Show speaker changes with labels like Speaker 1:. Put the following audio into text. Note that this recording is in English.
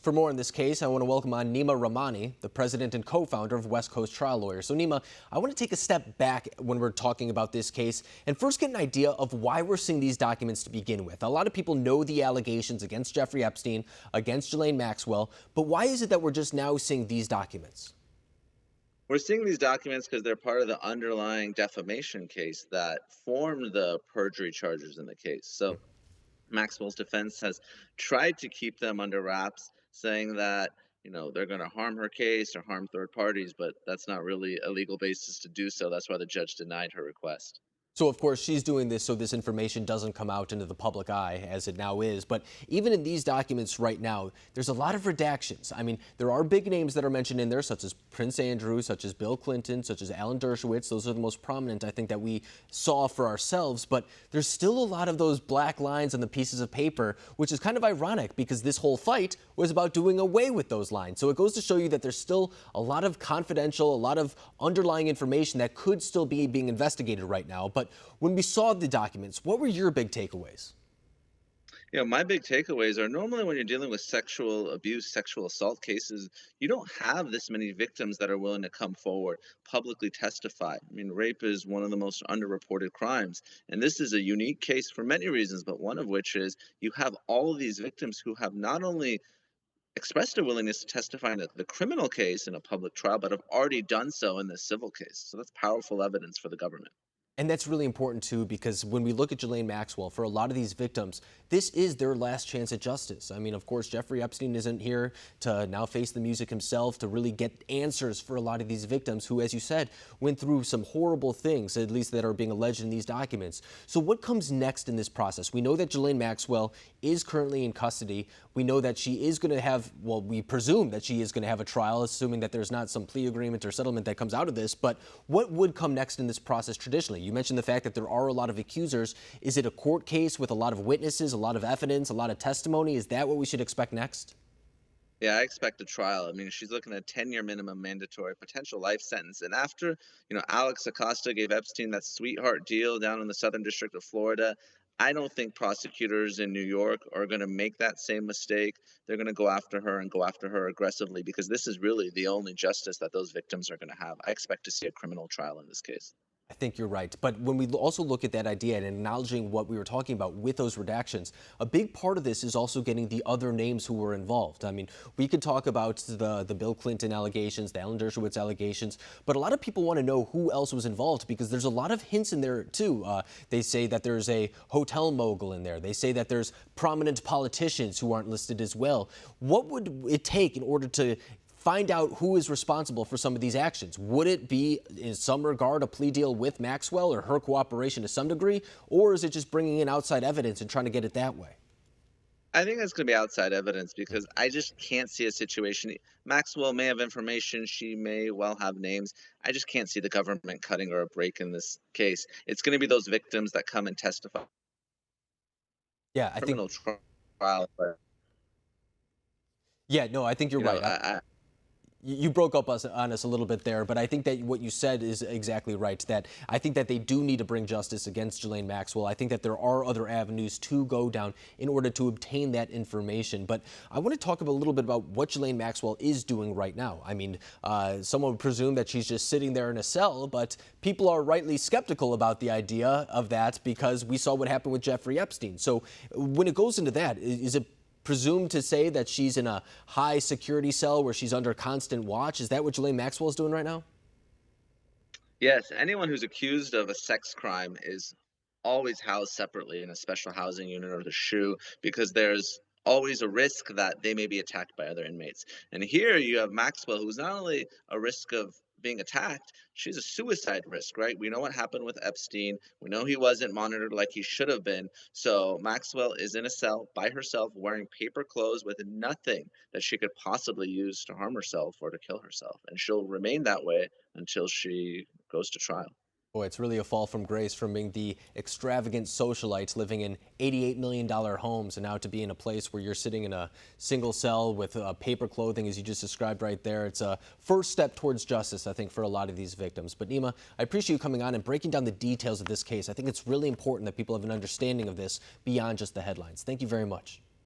Speaker 1: For more on this case, I want to welcome on Neama Rahmani, the president and co-founder of West Coast Trial Lawyers. So Neama, I want to take a step back when we're talking about this case and first get an idea of why we're seeing these documents to begin with. A lot of people know the allegations against Jeffrey Epstein, against Ghislaine Maxwell, but why is it that we're just now seeing these documents?
Speaker 2: We're seeing these documents because they're part of the underlying defamation case that formed the perjury charges in the case. So Maxwell's defense has tried to keep them under wraps, saying that, they're going to harm her case or harm third parties, but that's not really a legal basis to do so. That's why the judge denied her request.
Speaker 1: So, of course, she's doing this so this information doesn't come out into the public eye, as it now is. But even in these documents right now, there's a lot of redactions. I mean, there are big names that are mentioned in there, such as Prince Andrew, such as Bill Clinton, such as Alan Dershowitz. Those are the most prominent, I think, that we saw for ourselves. But there's still a lot of those black lines on the pieces of paper, which is kind of ironic because this whole fight was about doing away with those lines. So it goes to show you that there's still a lot of confidential, a lot of underlying information that could still be being investigated right now. But when we saw the documents, what were your big takeaways?
Speaker 2: My big takeaways are normally when you're dealing with sexual abuse, sexual assault cases, you don't have this many victims that are willing to come forward, publicly testify. I mean, rape is one of the most underreported crimes. And this is a unique case for many reasons, but one of which is you have all of these victims who have not only expressed a willingness to testify in the criminal case in a public trial, but have already done so in the civil case. So that's powerful evidence for the government.
Speaker 1: And that's really important, too, because when we look at Ghislaine Maxwell, for a lot of these victims, this is their last chance at justice. I mean, of course, Jeffrey Epstein isn't here to now face the music himself, to really get answers for a lot of these victims who, as you said, went through some horrible things, at least that are being alleged in these documents. So what comes next in this process? We know that Ghislaine Maxwell is currently in custody. We know that she is going to have, well, we presume that she is going to have a trial, assuming that there's not some plea agreement or settlement that comes out of this. But what would come next in this process traditionally? You mentioned the fact that there are a lot of accusers. Is it a court case with a lot of witnesses, a lot of evidence, a lot of testimony? Is that what we should expect next?
Speaker 2: Yeah, I expect a trial. I mean, she's looking at a 10-year minimum mandatory, potential life sentence. And after, Alex Acosta gave Epstein that sweetheart deal down in the Southern District of Florida, I don't think prosecutors in New York are going to make that same mistake. They're going to go after her and go after her aggressively because this is really the only justice that those victims are going to have. I expect to see a criminal trial in this case.
Speaker 1: I think you're right. But when we also look at that idea and acknowledging what we were talking about with those redactions, a big part of this is also getting the other names who were involved. I mean, we could talk about the Bill Clinton allegations, the Alan Dershowitz allegations, but a lot of people want to know who else was involved because there's a lot of hints in there, too. They say that there's a hotel mogul in there. They say that there's prominent politicians who aren't listed as well. What would it take in order to find out who is responsible for some of these actions? Would it be, in some regard, a plea deal with Maxwell or her cooperation to some degree? Or is it just bringing in outside evidence and trying to get it that way?
Speaker 2: I think it's going to be outside evidence because I just can't see a situation. Maxwell may have information. She may well have names. I just can't see the government cutting her a break in this case. It's going to be those victims that come and testify.
Speaker 1: Yeah, I
Speaker 2: Criminal
Speaker 1: think.
Speaker 2: trial. But,
Speaker 1: Yeah, no, I think you're right. You broke up on us a little bit there, but I think that what you said is exactly right, that I think that they do need to bring justice against Ghislaine Maxwell. I think that there are other avenues to go down in order to obtain that information. But I want to talk a little bit about what Ghislaine Maxwell is doing right now. I mean, someone would presume that she's just sitting there in a cell, but people are rightly skeptical about the idea of that because we saw what happened with Jeffrey Epstein. So when it goes into that, is it presumed to say that she's in a high security cell where she's under constant watch? Is that what Ghislaine Maxwell is doing right now?
Speaker 2: yes, anyone who's accused of a sex crime is always housed separately in a special housing unit or the SHU because there's always a risk that they may be attacked by other inmates. And here you have Maxwell, who's not only a risk of being attacked, she's a suicide risk, right? We know what happened with Epstein. We know he wasn't monitored like he should have been. So Maxwell is in a cell by herself, wearing paper clothes with nothing that she could possibly use to harm herself or to kill herself. And she'll remain that way until she goes to trial.
Speaker 1: Boy, it's really a fall from grace from being the extravagant socialite living in $88 million homes and now to be in a place where you're sitting in a single cell with paper clothing, as you just described right there. It's a first step towards justice, I think, for a lot of these victims. But Neama, I appreciate you coming on and breaking down the details of this case. I think it's really important that people have an understanding of this beyond just the headlines. Thank you very much.